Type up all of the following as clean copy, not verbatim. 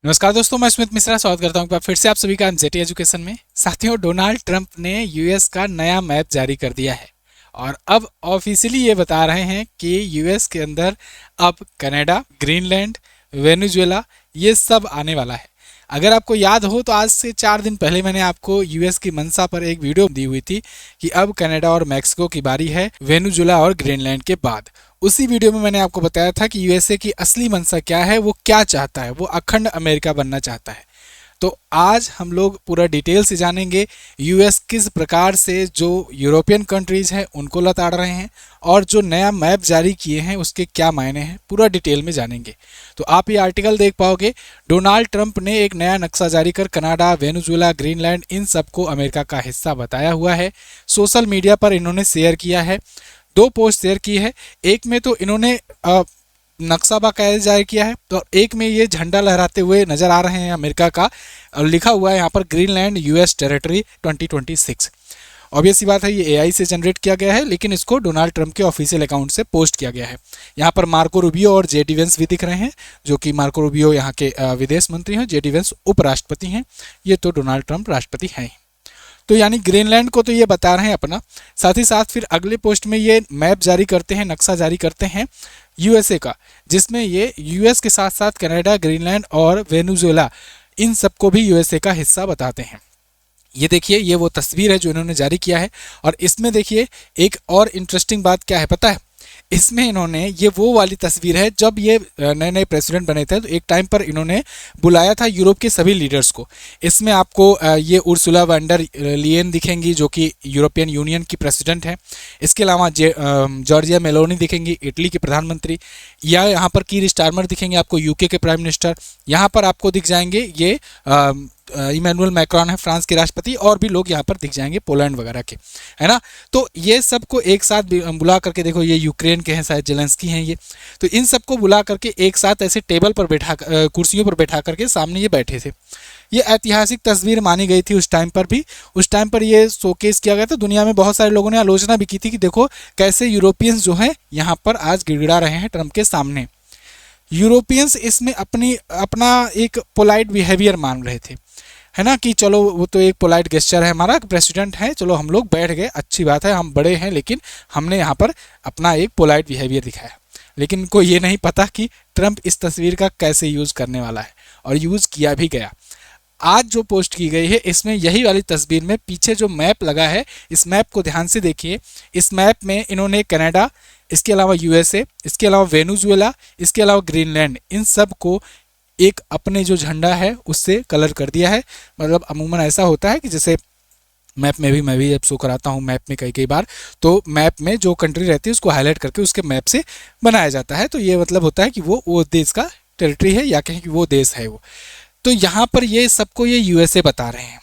नमस्कार दोस्तों, मैं स्मित मिश्रा स्वागत करता हूं फिर से आप सभी का एनजेटी एजुकेशन में। साथियों, डोनाल्ड ट्रंप ने यूएस का नया मैप जारी कर दिया है और अब ऑफिशियली ये बता रहे हैं कि यूएस के अंदर अब कनाडा, ग्रीनलैंड, वेनेजुएला ये सब आने वाला है। अगर आपको याद हो तो आज से 4 दिन पहले मैंने आपको यूएस की मंशा पर एक वीडियो दी हुई थी कि अब कनाडा और मैक्सिको की बारी है वेनेजुएला और ग्रीनलैंड के बाद। उसी वीडियो में मैंने आपको बताया था कि यूएसए की असली मंशा क्या है, वो क्या चाहता है, वो अखंड अमेरिका बनना चाहता है। तो आज हम लोग पूरा डिटेल से जानेंगे यूएस किस प्रकार से जो यूरोपियन कंट्रीज हैं उनको लताड़ रहे हैं और जो नया मैप जारी किए हैं उसके क्या मायने हैं, पूरा डिटेल में जानेंगे। तो आप ये आर्टिकल देख पाओगे। डोनाल्ड ट्रंप ने एक नया नक्शा जारी कर कनाडा, वेनेजुएला, ग्रीनलैंड इन सबको अमेरिका का हिस्सा बताया हुआ है। सोशल मीडिया पर इन्होंने शेयर किया है, 2 पोस्ट शेयर की है। एक में तो इन्होंने नक्शा बाकायदा जारी किया है तो एक में ये झंडा लहराते हुए नजर आ रहे हैं अमेरिका का, और लिखा हुआ है यहाँ पर ग्रीनलैंड यूएस टेरिटरी 2026। ऑब्वियस सी बात है, ये एआई से जनरेट किया गया है, लेकिन इसको डोनाल्ड ट्रंप के ऑफिशियल अकाउंट से पोस्ट किया गया है। यहाँ पर मार्को रूबियो और जेडी वेंस भी दिख रहे हैं, जो कि मार्को रूबियो यहाँ के विदेश मंत्री हैं, जेडी वेंस उपराष्ट्रपति हैं, ये तो डोनाल्ड ट्रंप राष्ट्रपति हैं। तो यानी ग्रीनलैंड को तो ये बता रहे हैं अपना, साथ ही साथ फिर अगले पोस्ट में ये मैप जारी करते हैं, नक्शा जारी करते हैं यूएसए का, जिसमें ये यूएस के साथ साथ कनाडा, ग्रीनलैंड और वेनेजुएला इन सबको भी यूएसए का हिस्सा बताते हैं। ये देखिए, ये वो तस्वीर है जो इन्होंने जारी किया है। और इसमें देखिए एक और इंटरेस्टिंग बात क्या है पता है, इसमें इन्होंने, ये वो वाली तस्वीर है जब ये नए नए प्रेसिडेंट बने थे, तो एक टाइम पर इन्होंने बुलाया था यूरोप के सभी लीडर्स को। इसमें आपको ये उर्सुला वैंडर लियन दिखेंगी, जो कि यूरोपियन यूनियन की प्रेसिडेंट है। इसके अलावा जॉर्जिया मेलोनी दिखेंगी, इटली की प्रधानमंत्री, या यहाँ पर कीर स्टारमर दिखेंगे आपको, यूके के प्राइम मिनिस्टर। यहाँ पर आपको दिख जाएंगे ये इमैनुअल मैक्रोन है, फ्रांस के राष्ट्रपति, और भी लोग यहाँ पर दिख जाएंगे पोलैंड वगैरह के, है ना। तो ये सबको एक साथ बुला करके, देखो ये यूक्रेन के हैं, शायद जेलेंस्की हैं ये, तो इन सबको बुला करके एक साथ ऐसे टेबल पर बैठा, कुर्सियों पर बैठा करके सामने ये बैठे थे। ये ऐतिहासिक तस्वीर मानी गई थी उस टाइम पर भी। उस टाइम पर ये शोकेस किया गया था, दुनिया में बहुत सारे लोगों ने आलोचना भी की थी कि देखो कैसे यूरोपियंस जो हैं यहाँ पर आज गिड़गिड़ा रहे हैं ट्रंप के सामने। यूरोपियंस इसमें अपना एक पोलाइट बिहेवियर मान रहे थे, है ना, कि चलो वो तो एक पोलाइट गेस्चर है, हमारा प्रेसिडेंट है, चलो हम लोग बैठ गए, अच्छी बात है, हम बड़े हैं, लेकिन हमने यहाँ पर अपना एक पोलाइट बिहेवियर दिखाया। लेकिन इनको ये नहीं पता कि ट्रंप इस तस्वीर का कैसे यूज़ करने वाला है, और यूज़ किया भी गया। आज जो पोस्ट की गई है इसमें यही वाली तस्वीर में पीछे जो मैप लगा है, इस मैप को ध्यान से देखिए। इस मैप में इन्होंने कनाडा, इसके अलावा यूएसए, इसके अलावा वेनेजुएला, इसके अलावा ग्रीनलैंड, इन सब को एक अपने जो झंडा है उससे कलर कर दिया है। मतलब अमूमन ऐसा होता है कि जैसे मैप में भी, मैं भी जब शो कराता हूँ मैप में कई बार, तो मैप में जो कंट्री रहती है उसको हाईलाइट करके उसके मैप से बनाया जाता है। तो ये मतलब होता है कि वो देश का टेरिटरी है, या कहें कि वो देश है वो। तो यहाँ पर ये सबको ये यूएसए बता रहे हैं,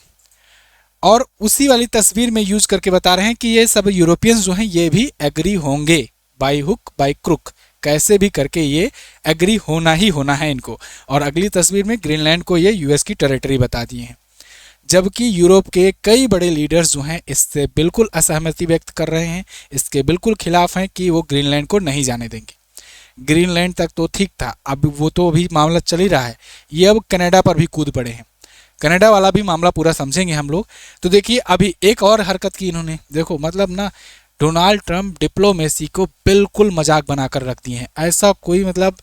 और उसी वाली तस्वीर में यूज करके बता रहे हैं कि ये सब यूरोपियंस जो हैं ये भी एग्री होंगे, बाई हुक बाई क्रुक, कैसे भी करके ये एग्री होना ही होना है इनको। और अगली तस्वीर में ग्रीनलैंड को ये यूएस की टेरिटरी बता दिए हैं, जबकि यूरोप के कई बड़े लीडर्स जो हैं इससे बिल्कुल असहमति व्यक्त कर रहे हैं, इसके बिल्कुल खिलाफ हैं कि वो ग्रीनलैंड को नहीं जाने देंगे। ग्रीनलैंड तक तो ठीक था, अब वो तो अभी मामला चल ही रहा है, ये अब कनाडा पर भी कूद पड़े हैं। कनाडा वाला भी मामला पूरा समझेंगे हम लोग। तो देखिए अभी एक और हरकत की इन्होंने, देखो मतलब ना, डोनाल्ड ट्रंप डिप्लोमेसी को बिल्कुल मजाक बनाकर रख दिए हैं। ऐसा कोई मतलब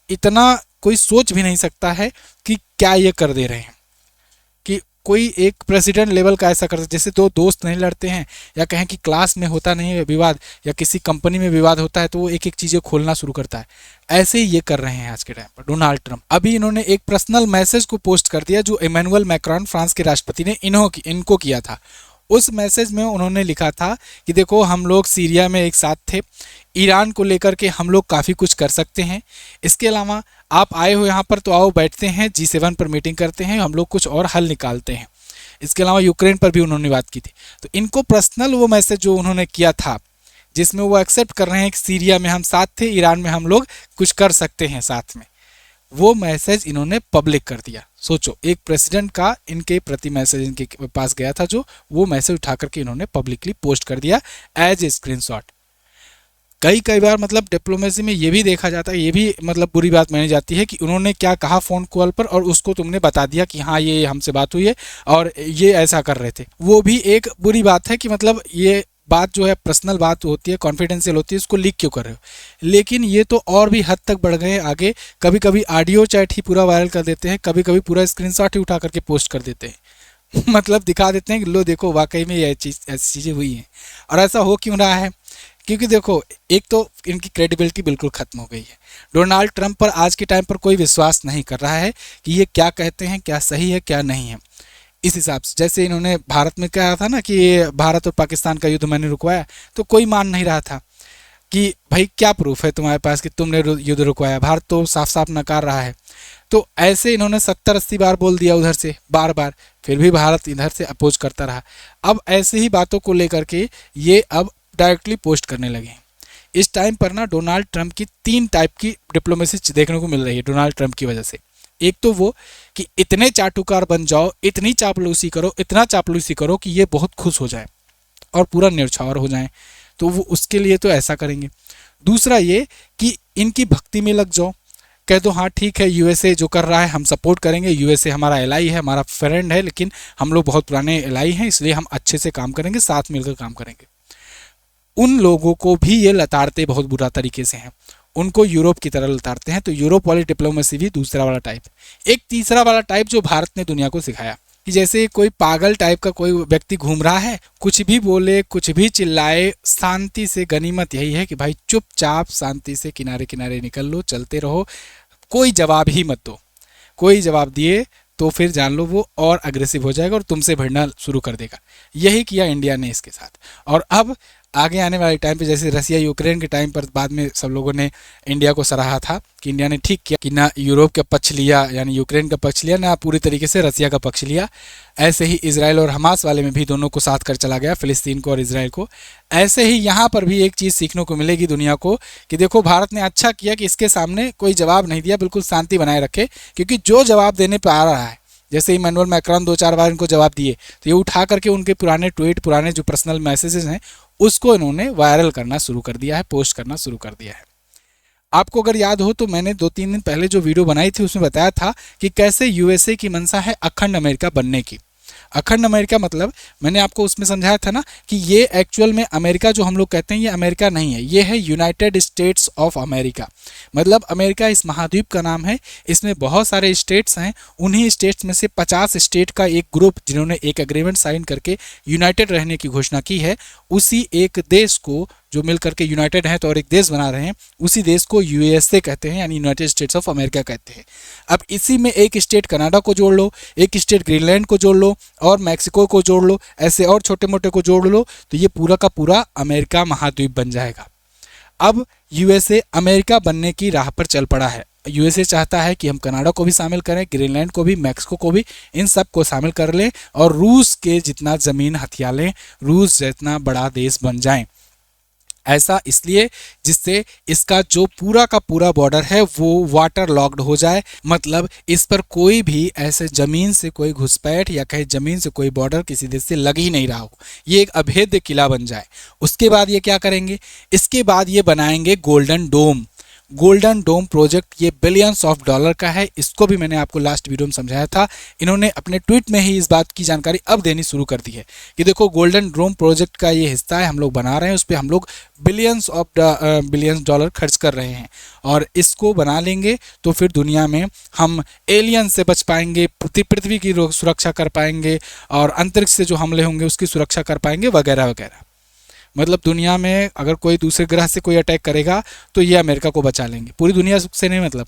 इतना कोई सोच भी नहीं सकता है कि क्या ये कर दे रहे हैं, कि कोई एक प्रेसिडेंट लेवल का ऐसा करता, जैसे 2 दोस्त नहीं लड़ते हैं, या कहें कि क्लास में होता नहीं है विवाद, या किसी कंपनी में विवाद होता है तो वो एक एक चीज़ें खोलना शुरू करता है, ऐसे ही ये कर रहे हैं आज के टाइम पर डोनाल्ड ट्रंप। अभी इन्होंने एक पर्सनल मैसेज को पोस्ट कर दिया जो इमैनुअल मैक्रोन, फ्रांस के राष्ट्रपति ने इनको किया था। उस मैसेज में उन्होंने लिखा था कि देखो हम लोग सीरिया में एक साथ थे, ईरान को लेकर के हम लोग काफ़ी कुछ कर सकते हैं, इसके अलावा आप आए हो यहाँ पर तो आओ बैठते हैं, G7 पर मीटिंग करते हैं, हम लोग कुछ और हल निकालते हैं। इसके अलावा यूक्रेन पर भी उन्होंने बात की थी। तो इनको पर्सनल वो मैसेज जो उन्होंने किया था, जिसमें वो एक्सेप्ट कर रहे हैं कि सीरिया में हम साथ थे, ईरान में हम लोग कुछ कर सकते हैं साथ में, वो मैसेज इन्होंने पब्लिक कर दिया। सोचो, एक प्रेसिडेंट का इनके प्रति मैसेज इनके पास गया था, जो वो मैसेज उठा करके इन्होंने पब्लिकली पोस्ट कर दिया एज ए स्क्रीनशॉट। कई कई बार मतलब डिप्लोमेसी में ये भी देखा जाता है, ये भी मतलब बुरी बात मानी जाती है कि उन्होंने क्या कहा फ़ोन कॉल पर और उसको तुमने बता दिया कि हाँ ये हमसे बात हुई है और ये ऐसा कर रहे थे। वो भी एक बुरी बात है कि मतलब ये बात जो है पर्सनल बात होती है, कॉन्फिडेंशियल होती है, उसको लीक क्यों कर रहे हो। लेकिन ये तो और भी हद तक बढ़ गए आगे, कभी कभी ऑडियो चैट ही पूरा वायरल कर देते हैं, कभी कभी पूरा स्क्रीनशॉट ही उठा करके पोस्ट कर देते हैं मतलब दिखा देते हैं कि लो देखो वाकई में ये चीज़ ऐसी चीज़ें हुई हैं। और ऐसा हो क्यों रहा है, क्योंकि देखो एक तो इनकी क्रेडिबिलिटी बिल्कुल ख़त्म हो गई है। डोनाल्ड ट्रंप पर आज के टाइम पर कोई विश्वास नहीं कर रहा है कि ये क्या कहते हैं, क्या सही है क्या नहीं है। इस हिसाब से जैसे इन्होंने भारत में कहा था ना कि भारत और पाकिस्तान का युद्ध मैंने रुकवाया, तो कोई मान नहीं रहा था कि भाई क्या प्रूफ है तुम्हारे पास कि तुमने युद्ध रुकवाया, भारत तो साफ साफ नकार रहा है। तो ऐसे इन्होंने 70-80 बार बोल दिया उधर से बार बार, फिर भी भारत इधर से अपोज करता रहा। अब ऐसे ही बातों को लेकर के ये अब डायरेक्टली पोस्ट करने लगे। इस टाइम पर ना डोनाल्ड ट्रंप की 3 टाइप की डिप्लोमेसी देखने को मिल रही है डोनाल्ड ट्रंप की वजह से। एक तो वो कि इतने चाटुकार बन जाओ, इतनी चापलूसी करो, इतना चापलूसी करो कि ये बहुत खुश हो जाए और पूरा न्यौछावर हो जाए, तो वो उसके लिए तो ऐसा करेंगे। दूसरा ये कि इनकी भक्ति में लग जाओ, कह दो हाँ ठीक है यूएसए जो कर रहा है हम सपोर्ट करेंगे, यूएसए हमारा एलाई है, हमारा फ्रेंड है, लेकिन हम लोग बहुत पुराने एलाई हैं, इसलिए हम अच्छे से काम करेंगे, साथ मिलकर काम करेंगे। उन लोगों को भी ये लताड़ते बहुत बुरा तरीके से हैं, उनको यूरोप की तरह लताड़ते हैं। तो यूरोप वाली डिप्लोमेसी भी दूसरा वाला टाइप। एक तीसरा वाला टाइप जो भारत ने दुनिया को सिखाया कि जैसे कोई पागल टाइप का कोई व्यक्ति घूम रहा है, कुछ भी बोले कुछ भी चिल्लाए, शांति से, गनीमत यही है कि भाई चुपचाप शांति से किनारे किनारे निकल लो, चलते रहो, कोई जवाब ही मत दो। कोई जवाब दिए तो फिर जान लो वो और अग्रेसिव हो जाएगा और तुमसे भिड़ना शुरू कर देगा। यही किया इंडिया ने इसके साथ। और अब आगे आने वाले टाइम पे जैसे रसिया यूक्रेन के टाइम पर बाद में सब लोगों ने इंडिया को सराहा था कि इंडिया ने ठीक किया कि ना यूरोप का पक्ष लिया यानी यूक्रेन का पक्ष लिया, ना पूरी तरीके से रसिया का पक्ष लिया। ऐसे ही इसराइल और हमास वाले में भी दोनों को साथ कर चला गया, फिलिस्तीन को और इसराइल को। ऐसे ही यहाँ पर भी एक चीज़ सीखने को मिलेगी दुनिया को कि देखो भारत ने अच्छा किया कि इसके सामने कोई जवाब नहीं दिया, बिल्कुल शांति बनाए रखे, क्योंकि जो जवाब देने पर आ रहा है, जैसे इमैनुअल मैक्रोन 2-4 बार इनको जवाब दिए, तो ये उठा करके उनके पुराने ट्वीट, पुराने जो पर्सनल मैसेजेस हैं उसको इन्होंने वायरल करना शुरू कर दिया है, पोस्ट करना शुरू कर दिया है। आपको अगर याद हो तो मैंने 2-3 दिन पहले जो वीडियो बनाई थी उसमें बताया था कि कैसे यूएसए की मंशा है अखंड अमेरिका बनने की। अखंड अमेरिका मतलब मैंने आपको उसमें समझाया था ना कि ये एक्चुअल में अमेरिका जो हम लोग कहते हैं ये अमेरिका नहीं है, ये है यूनाइटेड स्टेट्स ऑफ अमेरिका। मतलब अमेरिका इस महाद्वीप का नाम है, इसमें बहुत सारे स्टेट्स हैं, उन्हीं स्टेट्स में से 50 स्टेट का एक ग्रुप जिन्होंने एक एग्रीमेंट साइन करके यूनाइटेड रहने की घोषणा की है, उसी एक देश को जो मिल करके यूनाइटेड है तो और एक देश बना रहे हैं, उसी देश को यूएसए कहते हैं यानी यूनाइटेड स्टेट्स ऑफ अमेरिका कहते हैं। अब इसी में एक स्टेट कनाडा को जोड़ लो, एक स्टेट ग्रीनलैंड को जोड़ लो और मैक्सिको को जोड़ लो, ऐसे और छोटे मोटे को जोड़ लो, तो ये पूरा का पूरा अमेरिका महाद्वीप बन जाएगा। अब यूएसए अमेरिका बनने की राह पर चल पड़ा है। यूएसए चाहता है कि हम कनाडा को भी शामिल करें, ग्रीनलैंड को भी, मैक्सिको को भी, इन सब को शामिल कर लें और रूस के जितना ज़मीन हथिया लें, रूस जितना बड़ा देश बन जाएं। ऐसा इसलिए जिससे इसका जो पूरा का पूरा बॉर्डर है वो वाटर लॉक्ड हो जाए, मतलब इस पर कोई भी ऐसे जमीन से कोई घुसपैठ या कहीं जमीन से कोई बॉर्डर किसी देश से लग ही नहीं रहा हो, ये एक अभेद्य किला बन जाए। उसके बाद ये क्या करेंगे, इसके बाद ये बनाएंगे गोल्डन डोम। गोल्डन डोम प्रोजेक्ट ये बिलियंस ऑफ डॉलर का है, इसको भी मैंने आपको लास्ट वीडियो में समझाया था। इन्होंने अपने ट्वीट में ही इस बात की जानकारी अब देनी शुरू कर दी है कि देखो गोल्डन डोम प्रोजेक्ट का ये हिस्सा है, हम लोग बना रहे हैं, उस पर हम लोग बिलियंस डॉलर खर्च कर रहे हैं और इसको बना लेंगे तो फिर दुनिया में हम एलियन से बच पाएंगे, पृथ्वी की सुरक्षा कर पाएंगे और अंतरिक्ष से जो हमले होंगे उसकी सुरक्षा कर पाएंगे वगैरह वगैरह। मतलब दुनिया में अगर कोई दूसरे ग्रह से कोई अटैक करेगा तो ये अमेरिका को बचा लेंगे, पूरी दुनिया से नहीं, मतलब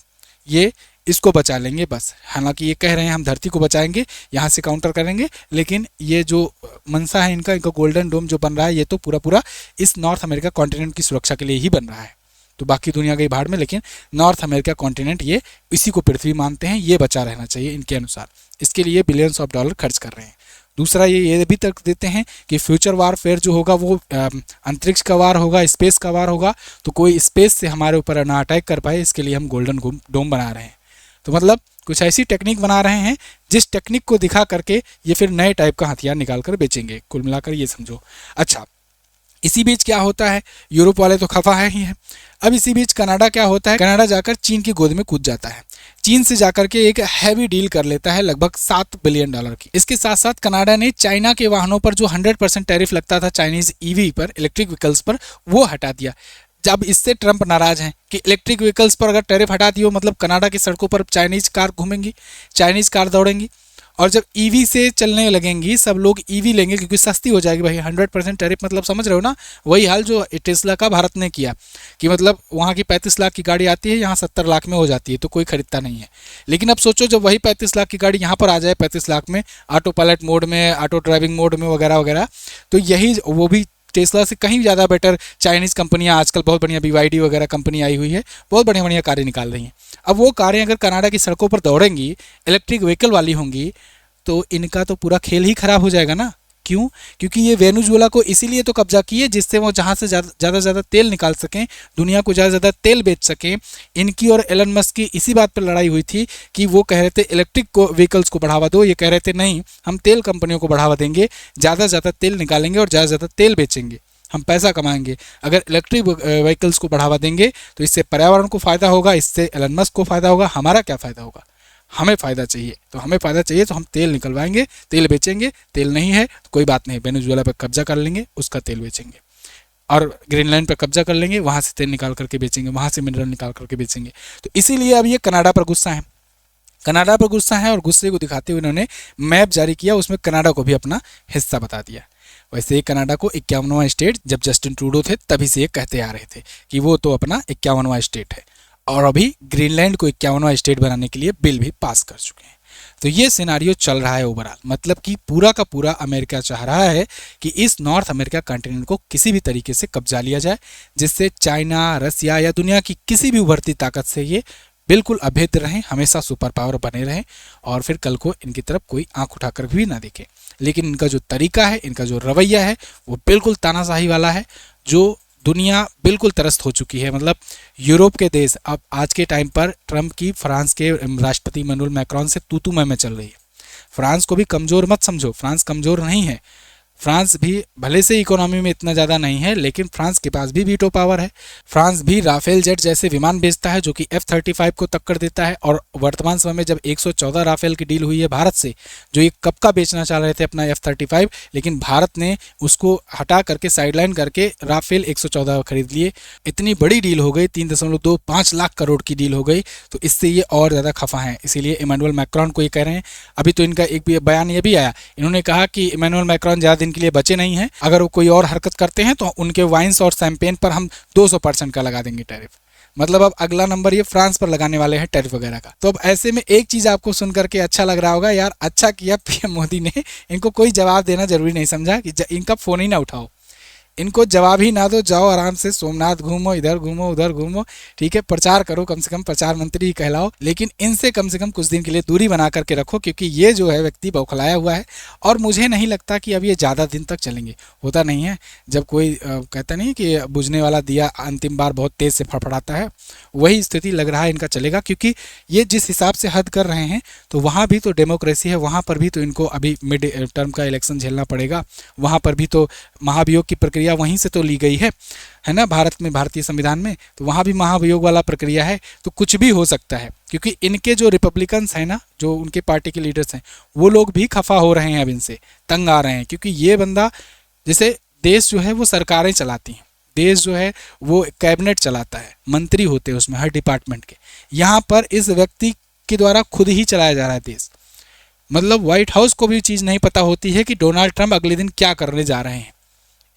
ये इसको बचा लेंगे बस। हालांकि ये कह रहे हैं हम धरती को बचाएंगे, यहाँ से काउंटर करेंगे, लेकिन ये जो मंशा है इनका गोल्डन डोम जो बन रहा है ये तो पूरा पूरा इस नॉर्थ अमेरिका कॉन्टिनेंट की सुरक्षा के लिए ही बन रहा है। तो बाकी दुनिया गई भाड़ में, लेकिन नॉर्थ अमेरिका कॉन्टिनेंट ये इसी को पृथ्वी मानते हैं, ये बचा रहना चाहिए इनके अनुसार, इसके लिए बिलियंस ऑफ डॉलर खर्च कर रहे हैं। दूसरा ये भी तर्क देते हैं कि फ्यूचर वारफेयर जो होगा वो अंतरिक्ष का वार होगा, स्पेस का वार होगा, तो कोई स्पेस से हमारे ऊपर ना अटैक कर पाए, इसके लिए हम गोल्डन डोम बना रहे हैं। तो मतलब कुछ ऐसी टेक्निक बना रहे हैं जिस टेक्निक को दिखा करके ये फिर नए टाइप का हथियार निकाल कर बेचेंगे। कुल मिलाकर ये समझो। अच्छा, इसी बीच क्या होता है, यूरोप वाले तो खफा है ही है। अब इसी बीच कनाडा क्या होता है, कनाडा जाकर चीन की गोद में कूद जाता है। चीन से जाकर के एक हैवी डील कर लेता है लगभग $7 बिलियन की। इसके साथ साथ कनाडा ने चाइना के वाहनों पर जो 100% टैरिफ लगता था चाइनीज ईवी पर, इलेक्ट्रिक व्हीकल्स पर, वो हटा दिया। जब इससे ट्रंप नाराज हैं कि इलेक्ट्रिक व्हीकल्स पर अगर टैरिफ हटा दियो मतलब कनाडा की सड़कों पर चाइनीज कार घूमेंगी, चाइनीज कार दौड़ेंगी, और जब ईवी से चलने लगेंगी सब लोग ईवी लेंगे क्योंकि सस्ती हो जाएगी भाई। 100% टैरिफ मतलब समझ रहे हो ना, वही हाल जो टेस्ला का भारत ने किया कि मतलब वहाँ की 35 लाख की गाड़ी आती है, यहाँ 70 लाख में हो जाती है, तो कोई खरीदता नहीं है। लेकिन अब सोचो जब वही 35 लाख की गाड़ी यहाँ पर आ जाए 35 लाख में, ऑटो पायलट मोड में, ऑटो ड्राइविंग मोड में वगैरह वगैरह, तो यही वो भी टेस्ला से कहीं ज़्यादा बेटर चाइनीज़ कंपनियां आजकल बहुत बढ़िया BYD वगैरह कंपनी आई हुई है, बहुत बढ़िया बढ़िया कारें निकाल रही हैं। अब वो कारें अगर कनाडा की सड़कों पर दौड़ेंगी, इलेक्ट्रिक व्हीकल वाली होंगी, तो इनका तो पूरा खेल ही खराब हो जाएगा ना। क्यों? क्योंकि ये वेनेजुएला को इसीलिए तो कब्जा किए जिससे वो जहाँ से ज़्यादा तेल निकाल सकें, दुनिया को ज़्यादा ज़्यादा तेल बेच सकें। इनकी और एलन मस्क की इसी बात पर लड़ाई हुई थी कि वो कह रहे थे इलेक्ट्रिक व्हीकल्स को बढ़ावा दो, ये कह रहे थे नहीं हम तेल कंपनियों को बढ़ावा देंगे, ज़्यादा से ज़्यादा तेल निकालेंगे और ज़्यादा से ज़्यादा तेल बेचेंगे, हम पैसा कमाएंगे। अगर इलेक्ट्रिक व्हीकल्स को बढ़ावा देंगे तो इससे पर्यावरण को फ़ायदा होगा, इससे एलन मस्क को फ़ायदा होगा, हमारा क्या फ़ायदा होगा? हमें फ़ायदा चाहिए, तो हमें फ़ायदा चाहिए तो हम तेल निकलवाएंगे, तेल बेचेंगे। तेल नहीं है तो कोई बात नहीं, वेनेजुएला पर कब्जा कर लेंगे, उसका तेल बेचेंगे, और ग्रीनलैंड पर कब्जा कर लेंगे, वहाँ से तेल निकाल करके बेचेंगे, वहाँ से मिनरल निकाल करके बेचेंगे। तो इसीलिए अब ये कनाडा पर गुस्सा है, कनाडा पर गुस्सा है, और गुस्से को दिखाते हुए उन्होंने मैप जारी किया, उसमें कनाडा को भी अपना हिस्सा बता दिया। वैसे ही कनाडा को 51वां स्टेट जब जस्टिन ट्रूडो थे तभी से ये कहते आ रहे थे कि वो तो अपना 51वां स्टेट है, और अभी ग्रीनलैंड को 51वां स्टेट बनाने के लिए बिल भी पास कर चुके हैं। तो ये सिनारियो चल रहा है ओवरऑल, मतलब कि पूरा का पूरा अमेरिका चाह रहा है कि इस नॉर्थ अमेरिका कॉन्टिनेंट को किसी भी तरीके से कब्जा लिया जाए, जिससे चाइना, रसिया या दुनिया की किसी भी उभरती ताकत से ये बिल्कुल अभेद्य रहें, हमेशा सुपर पावर बने रहें, और फिर कल को इनकी तरफ कोई आंख उठाकर भी ना देखे। लेकिन इनका जो तरीका है, इनका जो रवैया है, वो बिल्कुल तानाशाही वाला है, जो दुनिया बिल्कुल त्रस्त हो चुकी है। मतलब यूरोप के देश अब आज के टाइम पर ट्रंप की फ्रांस के राष्ट्रपति इमैनुअल मैक्रोन से तू तू मैं चल रही है। फ्रांस को भी कमज़ोर मत समझो, फ्रांस कमज़ोर नहीं है। फ्रांस भी भले से इकोनॉमी में इतना ज़्यादा नहीं है, लेकिन फ्रांस के पास भी वीटो पावर है। फ्रांस भी राफेल जेट जैसे विमान बेचता है जो कि F-35 को टक्कर देता है, और वर्तमान समय में जब 114 राफेल की डील हुई है भारत से, जो ये कब का बेचना चाह रहे थे अपना F-35, लेकिन भारत ने उसको हटा करके साइडलाइन करके राफेल 114 खरीद लिए। इतनी बड़ी डील हो गई, 3.25 लाख करोड़ की डील हो गई, तो इससे ये और ज़्यादा खफा हैं। इसीलिए इमैनुअल मैक्रोन को ये कह रहे हैं। अभी तो इनका एक बयान ये भी आया, इन्होंने कहा कि इमैनुअल मैक्रोन ज़्यादा दिन के लिए बचे नहीं हैं, अगर वो कोई और हरकत करते हैं तो उनके वाइन्स और शैंपेन पर हम 200% का लगा देंगे टैरिफ। मतलब अब अगला नंबर ये फ्रांस पर लगाने वाले हैं टैरिफ वगैरह का। तो अब ऐसे में एक चीज़ आपको सुन करके अच्छा लग रहा होगा, यार अच्छा किया पीएम मोदी ने, इनको कोई जवाब देना जरूरी नहीं समझा कि इनका फ़ोन ही ना उठाओ, इनको जवाब ही ना दो, जाओ आराम से सोमनाथ घूमो, इधर घूमो उधर घूमो, ठीक है, प्रचार करो, कम से कम प्रचार मंत्री ही कहलाओ, लेकिन इनसे कम से कम कुछ दिन के लिए दूरी बना करके रखो, क्योंकि ये जो है व्यक्ति बौखलाया हुआ है, और मुझे नहीं लगता कि अब ये ज़्यादा दिन तक चलेंगे। होता नहीं है जब कोई कहता नहीं कि बुझने वाला दिया अंतिम बार बहुत तेज़ से फड़फड़ाता है, वही स्थिति लग रहा है इनका चलेगा, क्योंकि ये जिस हिसाब से हद कर रहे हैं तो वहाँ भी तो डेमोक्रेसी है, वहाँ पर भी तो इनको अभी मिड टर्म का इलेक्शन झेलना पड़ेगा, वहाँ पर भी तो महाभियोग की प्रक्रिया वहीं से तो ली गई है ना, भारत में, भारतीय संविधान में, तो वहाँ भी महाभियोग वाला प्रक्रिया है, तो कुछ भी हो सकता है। क्योंकि इनके जो रिपब्लिकन्स हैं ना, जो उनके पार्टी के लीडर्स हैं, वो लोग भी खफा हो रहे हैं, अब इनसे तंग आ रहे हैं, क्योंकि ये बंदा, जैसे देश जो है वो सरकारें चलाती हैं, देश जो है वो कैबिनेट चलाता है, मंत्री होते हैं उसमें हर डिपार्टमेंट के, यहाँ पर इस व्यक्ति के द्वारा खुद ही चलाया जा रहा है देश। मतलब व्हाइट हाउस को भी चीज़ नहीं पता होती है कि डोनाल्ड ट्रंप अगले दिन क्या करने जा रहे हैं,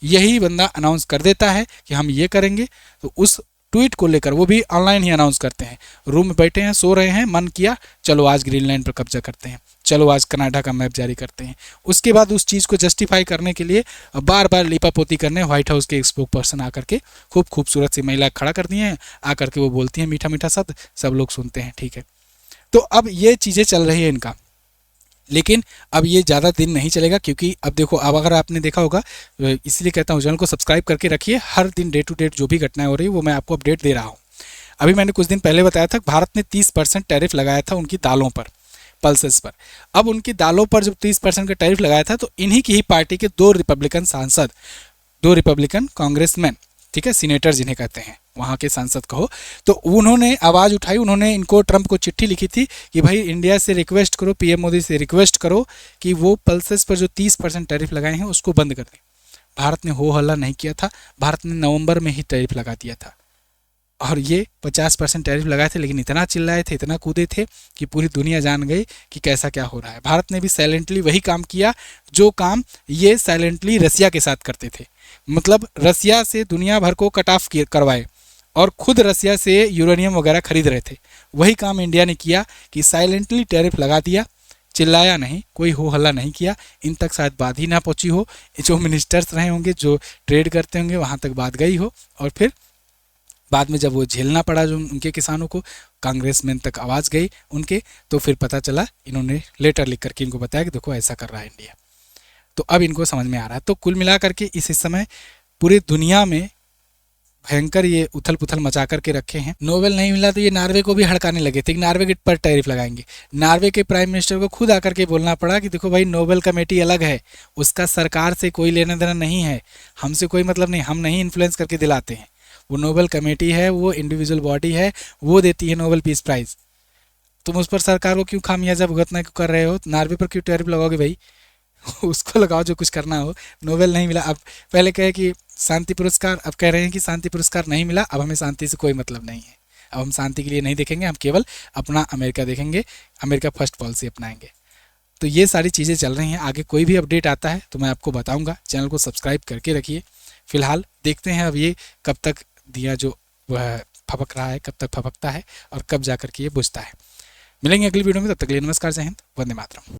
यही बंदा अनाउंस कर देता है कि हम ये करेंगे, तो उस ट्वीट को लेकर वो भी ऑनलाइन ही अनाउंस करते हैं, रूम में बैठे हैं, सो रहे हैं, मन किया चलो आज ग्रीनलैंड पर कब्जा करते हैं, चलो आज कनाडा का मैप जारी करते हैं। उसके बाद उस चीज़ को जस्टिफाई करने के लिए बार बार लिपापोती करने व्हाइट हाउस के एक स्पोक पर्सन आकर के खूब खूबसूरत सी महिला खड़ा कर दी हैं, आकर के वो बोलती हैं मीठा मीठा शब्द, सब लोग सुनते हैं, ठीक है। तो अब ये चीज़ें चल रही है इनका, लेकिन अब ये ज़्यादा दिन नहीं चलेगा, क्योंकि अब देखो, अब अगर आपने देखा होगा, इसलिए कहता हूँ चैनल को सब्सक्राइब करके रखिए, हर दिन डे टू डेट जो भी घटनाएं हो रही है वो मैं आपको अपडेट दे रहा हूँ। अभी मैंने कुछ दिन पहले बताया था भारत ने 30% टैरिफ लगाया था उनकी दालों पर, पल्सेस पर। अब उनकी दालों पर जब 30% का टैरिफ लगाया था, तो इन्हीं की ही पार्टी के 2 रिपब्लिकन सांसद 2 रिपब्लिकन कांग्रेसमैन, ठीक है, सीनेटर जिन्हें कहते हैं, वहाँ के सांसद कहो, तो उन्होंने आवाज़ उठाई, उन्होंने इनको ट्रंप को चिट्ठी लिखी थी कि भाई इंडिया से रिक्वेस्ट करो, पीएम मोदी से रिक्वेस्ट करो कि वो पल्सेस पर जो 30% टैरिफ लगाए हैं उसको बंद कर दें। भारत ने हो हल्ला नहीं किया था, भारत ने नवंबर में ही टैरिफ लगा दिया था और ये 50% टैरिफ लगाए थे, लेकिन इतना चिल्लाए थे, इतना कूदे थे कि पूरी दुनिया जान गई कि कैसा क्या हो रहा है। भारत ने भी साइलेंटली वही काम किया जो काम ये साइलेंटली रसिया के साथ करते थे, मतलब रसिया से दुनिया भर को कट ऑफ करवाए और खुद रसिया से यूरेनियम वगैरह खरीद रहे थे। वही काम इंडिया ने किया कि साइलेंटली टैरिफ लगा दिया, चिल्लाया नहीं, कोई हो हल्ला नहीं किया। इन तक शायद बात ही ना पहुंची हो, जो मिनिस्टर्स रहे होंगे, जो ट्रेड करते होंगे, वहां तक बात गई हो और फिर बाद में जब वो झेलना पड़ा जो उनके किसानों को, कांग्रेसमैन तक आवाज़ गई उनके, तो फिर पता चला, इन्होंने लेटर लिख करके इनको बताया कि देखो ऐसा कर रहा है इंडिया। तो अब इनको समझ में आ रहा है। तो कुल मिला करके इस समय पूरी दुनिया में भयंकर ये उथल पुथल मचा करके रखे हैं। नोबेल नहीं मिला तो ये नॉर्वे को भी हड़काने लगे थे कि नॉर्वे के पर टैरिफ लगाएंगे। नॉर्वे के प्राइम मिनिस्टर को खुद आकर के बोलना पड़ा कि देखो भाई, नोबेल कमेटी अलग है, उसका सरकार से कोई लेना देना नहीं है, हमसे कोई मतलब नहीं, हम नहीं इन्फ्लुएंस करके दिलाते हैं। वो नोबेल कमेटी है, वो इंडिविजुअल बॉडी है, वो देती है नोबेल पीस प्राइज़। तुम उस पर सरकार को क्यों खामियाजा भुगतना कर रहे हो? नॉर्वे पर क्यों टैरिफ लगाओगे भाई? उसको लगाओ जो कुछ करना हो। नोबेल नहीं मिला, अब पहले कहे कि शांति पुरस्कार, अब कह रहे हैं कि शांति पुरस्कार नहीं मिला, अब हमें शांति से कोई मतलब नहीं है, अब हम शांति के लिए नहीं देखेंगे, हम केवल अपना अमेरिका देखेंगे, अमेरिका फर्स्ट पॉलिसी अपनाएंगे। तो ये सारी चीज़ें चल रही हैं। आगे कोई भी अपडेट आता है तो मैं आपको बताऊंगा। चैनल को सब्सक्राइब करके रखिए। फिलहाल देखते हैं अब ये कब तक दिया जो वह फपक रहा है, कब तक फपकता है और कब जा करके ये बुझता है। मिलेंगे अगली वीडियो में, तब तक के लिए नमस्कार, जय हिंद, वंदे मातरम।